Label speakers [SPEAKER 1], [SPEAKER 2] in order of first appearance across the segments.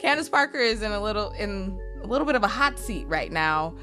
[SPEAKER 1] Candace Parker is in a little bit of a hot seat right now.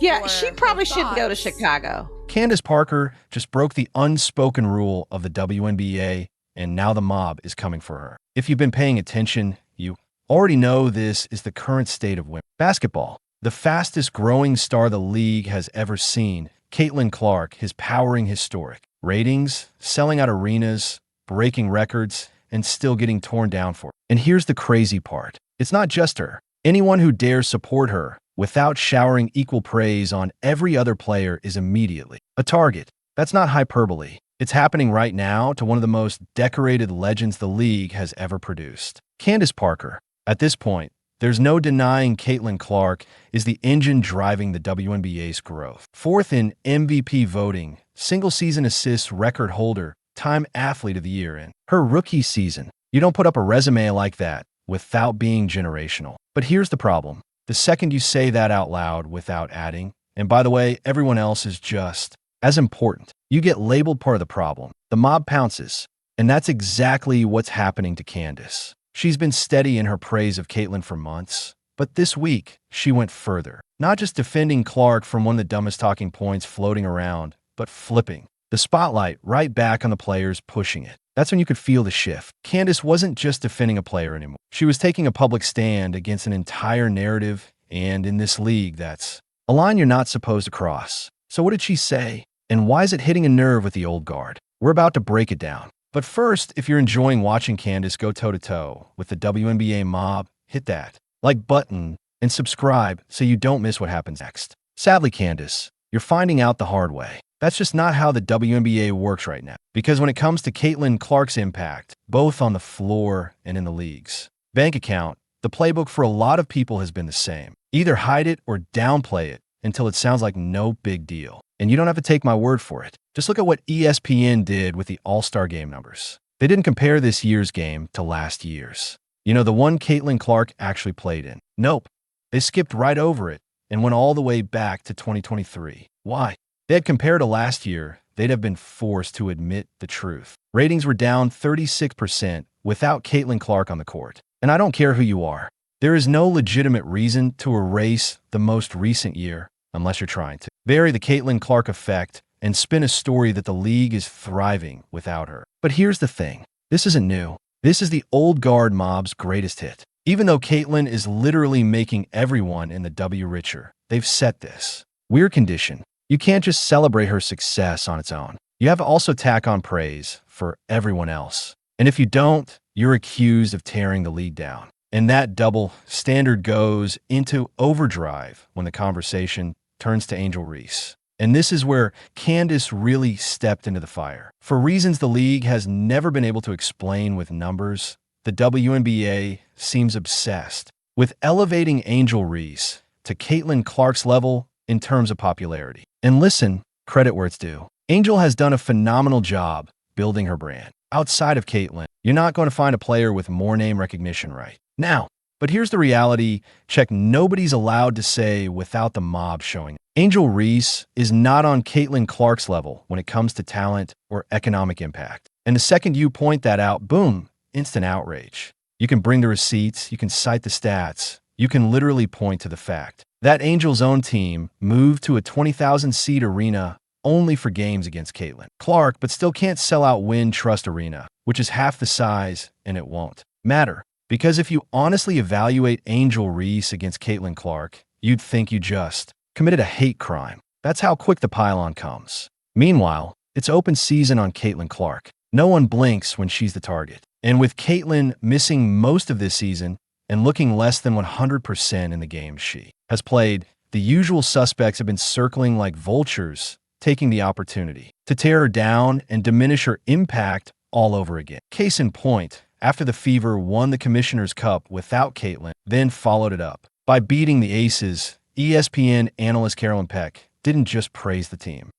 [SPEAKER 2] Yeah, she probably shouldn't go to Chicago.
[SPEAKER 3] Candace Parker just broke the unspoken rule of the WNBA, and now the mob is coming for her. If you've been paying attention, you already know this is the current state of women's basketball. The fastest growing star the league has ever seen, Caitlin Clark, is powering historic ratings, selling out arenas, breaking records, and still getting torn down for it. And here's the crazy part. It's not just her. Anyone who dares support her without showering equal praise on every other player is immediately a target. That's not hyperbole. It's happening right now to one of the most decorated legends the league has ever produced. Candace Parker. At this point, there's no denying Caitlin Clark is the engine driving the WNBA's growth. Fourth in MVP voting, single-season assists record holder, Time Athlete of the Year in her rookie season. You don't put up a resume like that without being generational. But here's the problem. The second you say that out loud without adding, and by the way, everyone else is just as important, you get labeled part of the problem. The mob pounces, and that's exactly what's happening to Candace. She's been steady in her praise of Caitlin for months, but this week, she went further. Not just defending Clark from one of the dumbest talking points floating around, but flipping the spotlight right back on the players pushing it. That's when you could feel the shift. Candace wasn't just defending a player anymore. She was taking a public stand against an entire narrative, and in this league, that's a line you're not supposed to cross. So what did she say? And why is it hitting a nerve with the old guard? We're about to break it down. But first, if you're enjoying watching Candace go toe-to-toe with the WNBA mob, hit that like button and subscribe so you don't miss what happens next. Sadly, Candace, you're finding out the hard way. That's just not how the WNBA works right now. Because when it comes to Caitlin Clark's impact, both on the floor and in the league's bank account, the playbook for a lot of people has been the same. Either hide it or downplay it until it sounds like no big deal. And you don't have to take my word for it. Just look at what ESPN did with the All-Star game numbers. They didn't compare this year's game to last year's. You know, the one Caitlin Clark actually played in. Nope. They skipped right over it and went all the way back to 2023. Why? They had compared to last year, they'd have been forced to admit the truth. Ratings were down 36% without Caitlin Clark on the court. And I don't care who you are. There is no legitimate reason to erase the most recent year unless you're trying to bury the Caitlin Clark effect and spin a story that the league is thriving without her. But here's the thing. This isn't new. This is the old guard mob's greatest hit. Even though Caitlin is literally making everyone in the W richer, they've set this weird condition. You can't just celebrate her success on its own. You have to also tack on praise for everyone else. And if you don't, you're accused of tearing the league down. And that double standard goes into overdrive when the conversation turns to Angel Reese. And this is where Candace really stepped into the fire. For reasons the league has never been able to explain with numbers, the WNBA seems obsessed with elevating Angel Reese to Caitlin Clark's level in terms of popularity. And listen, credit where it's due. Angel has done a phenomenal job building her brand. Outside of Caitlin, you're not going to find a player with more name recognition right now. But here's the reality check nobody's allowed to say without the mob showing. Angel Reese is not on Caitlin Clark's level when it comes to talent or economic impact. And the second you point that out, boom, instant outrage. You can bring the receipts, you can cite the stats, you can literally point to the fact that Angel's own team moved to a 20,000-seat arena only for games against Caitlin Clark, but still can't sell out Win Trust Arena, which is half the size, and it won't matter. Because if you honestly evaluate Angel Reese against Caitlin Clark, you'd think you just committed a hate crime. That's how quick the pylon comes. Meanwhile, it's open season on Caitlin Clark. No one blinks when she's the target. And with Caitlin missing most of this season and looking less than 100% in the games she has played, the usual suspects have been circling like vultures, taking the opportunity to tear her down and diminish her impact all over again. Case in point, after the Fever won the Commissioner's Cup without Caitlin, then followed it up by beating the Aces, ESPN analyst Carolyn Peck didn't just praise the team.